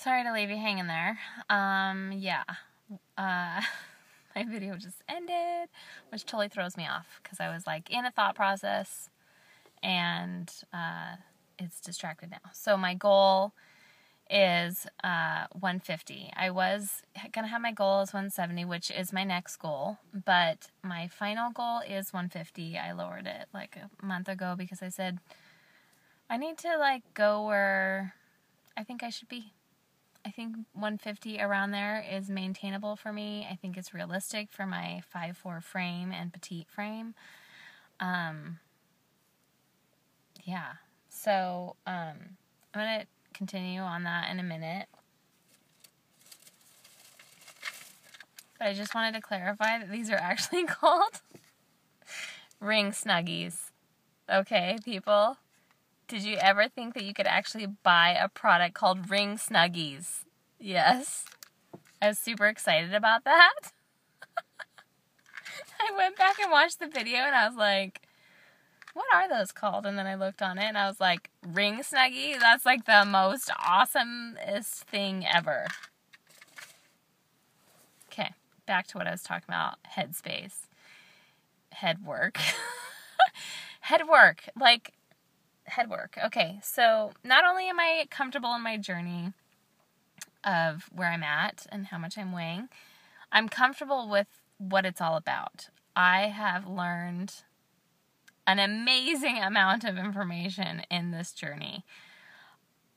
Sorry to leave you hanging there. Yeah. My video just ended, which totally throws me off because I was like in a thought process and it's distracted now. So my goal is 150. I was going to have my goal as 170, which is my next goal, but my final goal is 150. I lowered it like a month ago because I said I need to like go where I think I should be. I think 150 around there is maintainable for me. I think it's realistic for my 5'4" frame and petite frame. Yeah. So, I'm going to continue on that in a minute. But I just wanted to clarify that these are actually called ring snuggies. Okay, people? Did you ever think that you could actually buy a product called ring snuggies? Yes. I was super excited about that. I went back and watched the video and I was like, what are those called? And then I looked on it and I was like, ring snuggie? That's like the most awesomest thing ever. Okay, back to what I was talking about. Headspace. Head work. Head work. Like, head work. Okay, so not only am I comfortable in my journey of where I'm at and how much I'm weighing, I'm comfortable with what it's all about. I have learned an amazing amount of information in this journey.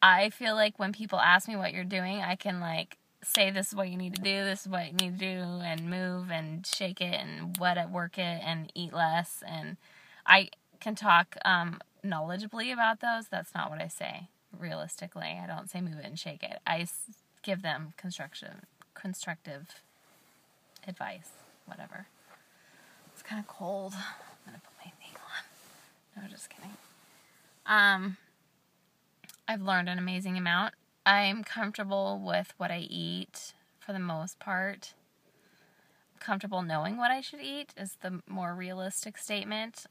I feel like when people ask me what you're doing, I can like say this is what you need to do, this is what you need to do, and move and shake it and work it and eat less. And I can talk knowledgeably about those. That's not what I say. Realistically, I don't say move it and shake it. I give them constructive advice, whatever. It's kind of cold. I'm gonna put my thing on. No, just kidding. I've learned an amazing amount. I'm comfortable with what I eat for the most part. Comfortable knowing what I should eat is the more realistic statement.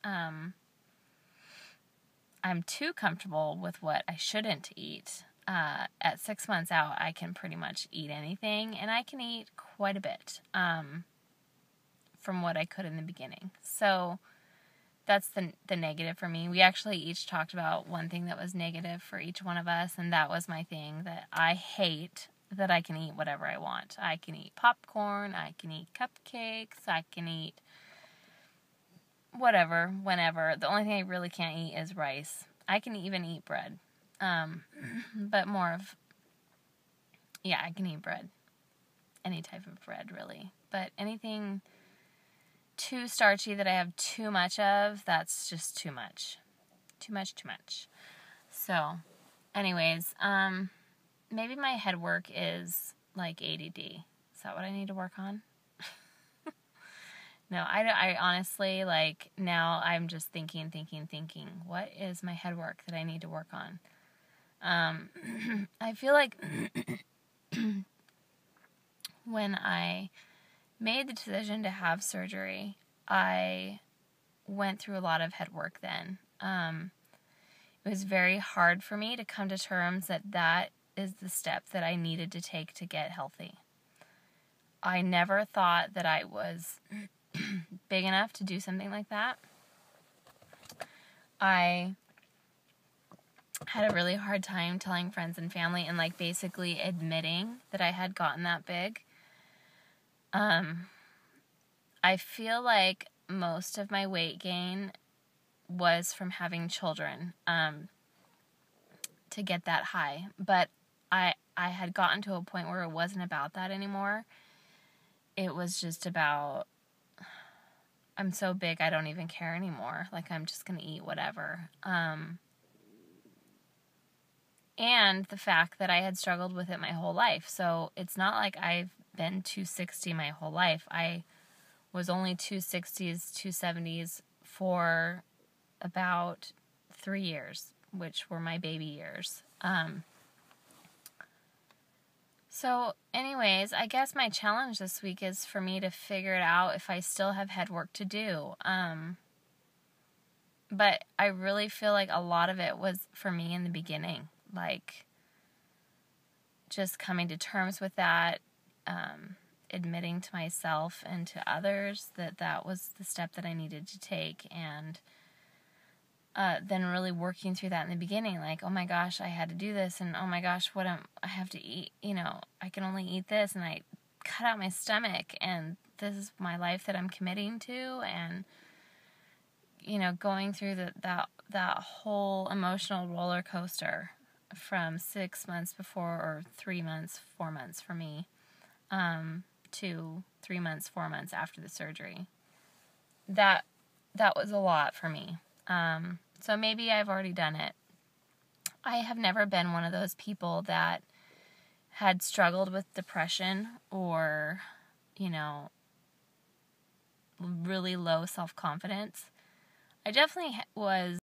I'm too comfortable with what I shouldn't eat. At 6 months out, I can pretty much eat anything, and I can eat quite a bit from what I could in the beginning. So that's the negative for me. We actually each talked about one thing that was negative for each one of us, and that was my thing, that I hate that I can eat whatever I want. I can eat popcorn, I can eat cupcakes, I can eat whatever, whenever. The only thing I really can't eat is rice. I can even eat bread. But more of, yeah, I can eat bread. Any type of bread, really. But anything too starchy that I have too much of, that's just too much. Too much. So, anyways, maybe my head work is like ADD. Is that what I need to work on? No, I honestly, like, now I'm just thinking, what is my head work that I need to work on? I feel like when I made the decision to have surgery, I went through a lot of head work then. It was very hard for me to come to terms that that is the step that I needed to take to get healthy. I never thought that I was big enough to do something like that. I had a really hard time telling friends and family and like basically admitting that I had gotten that big. I feel like most of my weight gain was from having children, to get that high, but I had gotten to a point where it wasn't about that anymore. It was just about, I'm so big I don't even care anymore. Like, I'm just gonna eat whatever. And the fact that I had struggled with it my whole life. So it's not like I've been 260 my whole life. I was only 260s, 270s for about 3 years, which were my baby years. So anyways, I guess my challenge this week is for me to figure it out if I still have head work to do. But I really feel like a lot of it was for me in the beginning. Like, just coming to terms with that, admitting to myself and to others that that was the step that I needed to take, and then really working through that in the beginning, like, oh my gosh, I had to do this, and oh my gosh, I have to eat, I can only eat this, and I cut out my stomach, and this is my life that I'm committing to, and going through that whole emotional roller coaster from 6 months before, or 3 months, 4 months for me, to 3 months, 4 months after the surgery. That was a lot for me. So maybe I've already done it. I have never been one of those people that had struggled with depression or, really low self-confidence. I definitely was